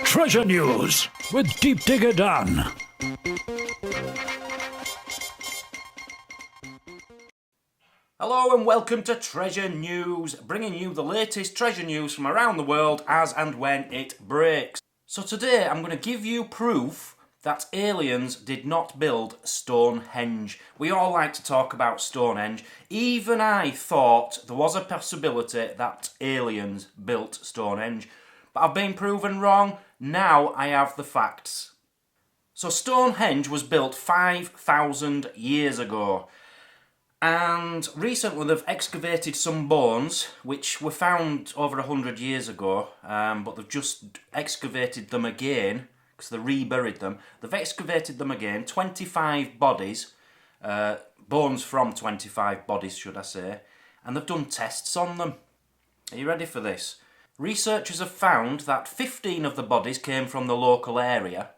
Treasure News with Deep Digger Dan. Hello and welcome to Treasure News, bringing you the latest treasure news from around the world as and when it breaks. So today I'm going to give you proof that aliens did not build Stonehenge. We all like to talk about Stonehenge. Even I thought there was a possibility that aliens built Stonehenge. But I've been proven wrong. Now I have the facts. So Stonehenge was built 5,000 years ago. And recently they've excavated some bones which were found over 100 years ago, but they've just excavated them again because they reburied them. They've excavated them again, 25 bodies, bones from 25 bodies should I say, and they've done tests on them. Are you ready for this? Researchers have found that 15 of the bodies came from the local area,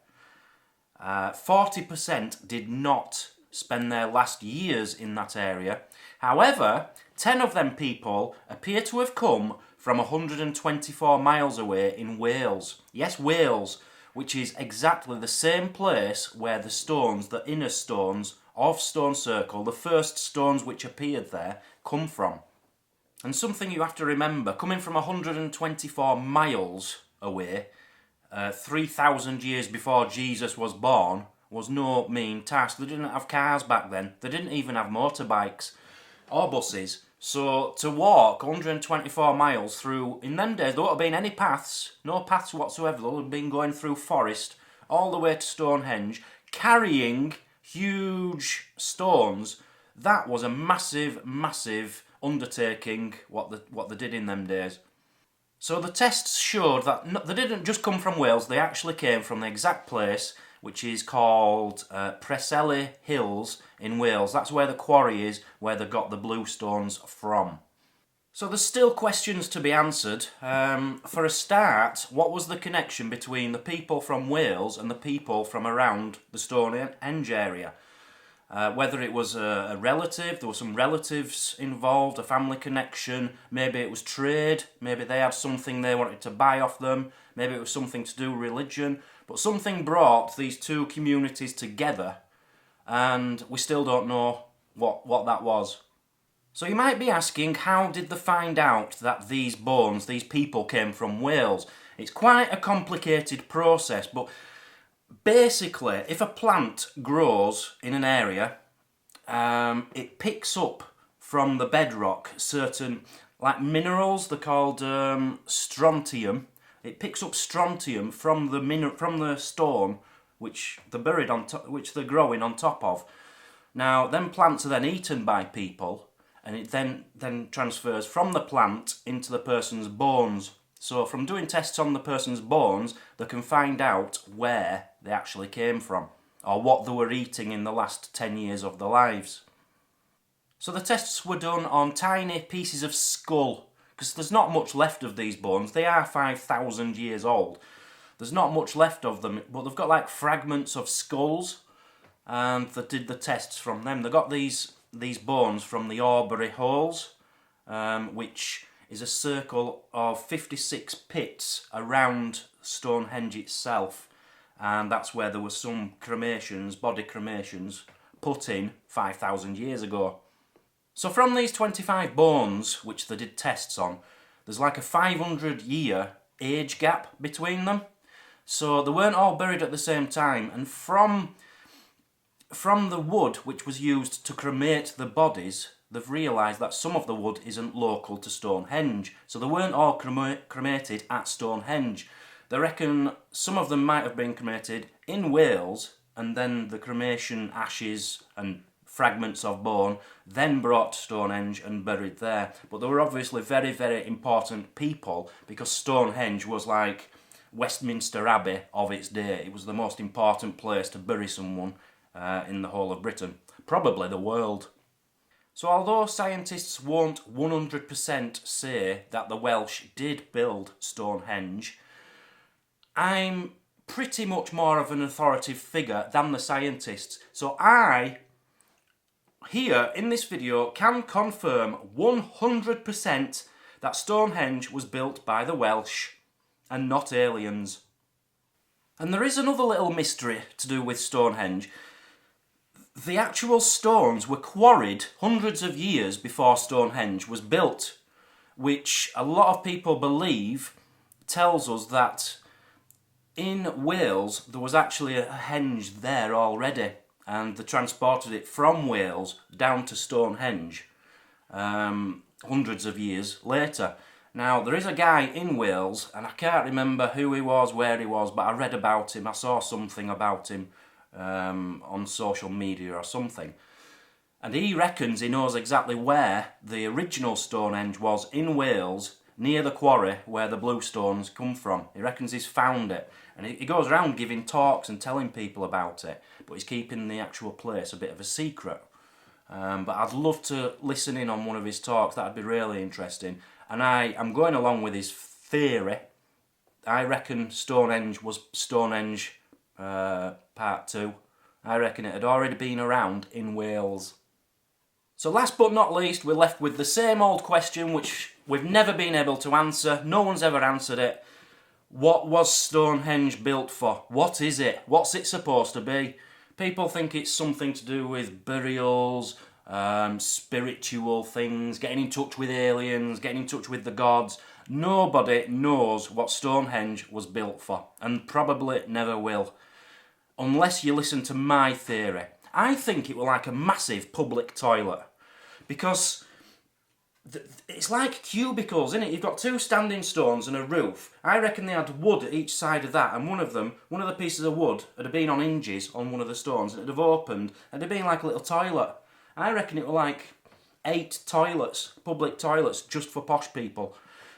40% did not spend their last years in that area. However, 10 of them people appear to have come from 124 miles away in Wales. Yes, Wales, which is exactly the same place where the stones, the inner stones of Stone Circle, the first stones which appeared there, come from. And something you have to remember, coming from 124 miles away, 3,000 years before Jesus was born, was no mean task. They didn't have cars back then. They didn't even have motorbikes or buses. So to walk 124 miles through, in them days, there wouldn't have been any paths, no paths whatsoever. They would have been going through forest all the way to Stonehenge, carrying huge stones. That was a massive, massive undertaking, what they did in them days. So the tests showed that they didn't just come from Wales, they actually came from the exact place which is called Preseli Hills in Wales. That's where the quarry is, where they got the bluestones from. So there's still questions to be answered. For a start, what was the connection between the people from Wales and the people from around the Stonehenge area? Whether it was a relative, there were some relatives involved, a family connection, maybe it was trade, maybe they had something they wanted to buy off them, maybe it was something to do with religion, but something brought these two communities together and we still don't know what that was. So you might be asking, how did they find out that these bones, these people came from Wales? It's quite a complicated process, but basically, if a plant grows in an area, it picks up from the bedrock certain, like minerals, they're called strontium. It picks up strontium from the stone which they're buried on top, which they're growing on top of. Now, them plants are then eaten by people, and it then transfers from the plant into the person's bones. So from doing tests on the person's bones, they can find out where they actually came from, or what they were eating in the last 10 years of their lives. So the tests were done on tiny pieces of skull, because there's not much left of these bones. They are 5,000 years old. There's not much left of them, but they've got like fragments of skulls, and they did the tests from them. They got these bones from the Aubrey holes, which is a circle of 56 pits around Stonehenge itself, and that's where there were some cremations, body cremations, put in 5,000 years ago. So from these 25 bones, which they did tests on, there's like a 500-year age gap between them. So they weren't all buried at the same time, and from the wood which was used to cremate the bodies, they've realised that some of the wood isn't local to Stonehenge. So they weren't all cremated at Stonehenge. They reckon some of them might have been cremated in Wales, and then the cremation ashes and fragments of bone then brought to Stonehenge and buried there. But they were obviously very, very important people, because Stonehenge was like Westminster Abbey of its day. It was the most important place to bury someone in the whole of Britain, probably the world. So although scientists won't 100% say that the Welsh did build Stonehenge, I'm pretty much more of an authoritative figure than the scientists. So I, here in this video, can confirm 100% that Stonehenge was built by the Welsh. and not aliens. And there is another little mystery to do with Stonehenge. The actual stones were quarried hundreds of years before Stonehenge was built, which a lot of people believe tells us that in Wales there was actually a henge there already, and they transported it from Wales down to Stonehenge hundreds of years later. Now, there is a guy in Wales, and I can't remember who he was, where he was, but I read about him. I saw something about him on social media or something. And he reckons he knows exactly where the original Stonehenge was in Wales, near the quarry where the bluestones come from. He reckons he's found it. And he goes around giving talks and telling people about it, but he's keeping the actual place a bit of a secret. But I'd love to listen in on one of his talks. That'd be really interesting. And I'm going along with his theory. I reckon Stonehenge was Stonehenge Part 2. I reckon it had already been around in Wales. So last but not least, we're left with the same old question which we've never been able to answer. No one's ever answered it. What was Stonehenge built for? What is it? What's it supposed to be? People think it's something to do with burials, spiritual things, getting in touch with aliens, getting in touch with the gods. Nobody knows what Stonehenge was built for, and probably never will, unless you listen to my theory. I think it was like a massive public toilet, because it's like cubicles, isn't it? You've got two standing stones and a roof. I reckon they had wood at each side of that, and one of the pieces of wood had been on hinges on one of the stones, and it'd have opened, and it'd been like a little toilet. I reckon it was like 8 toilets, public toilets, just for posh people.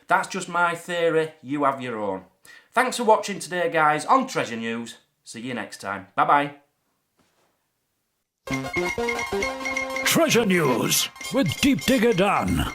That's just my theory, you have your own. Thanks for watching today, guys, on Treasure News. See you next time. Bye-bye. Treasure News with Deep Digger Dan.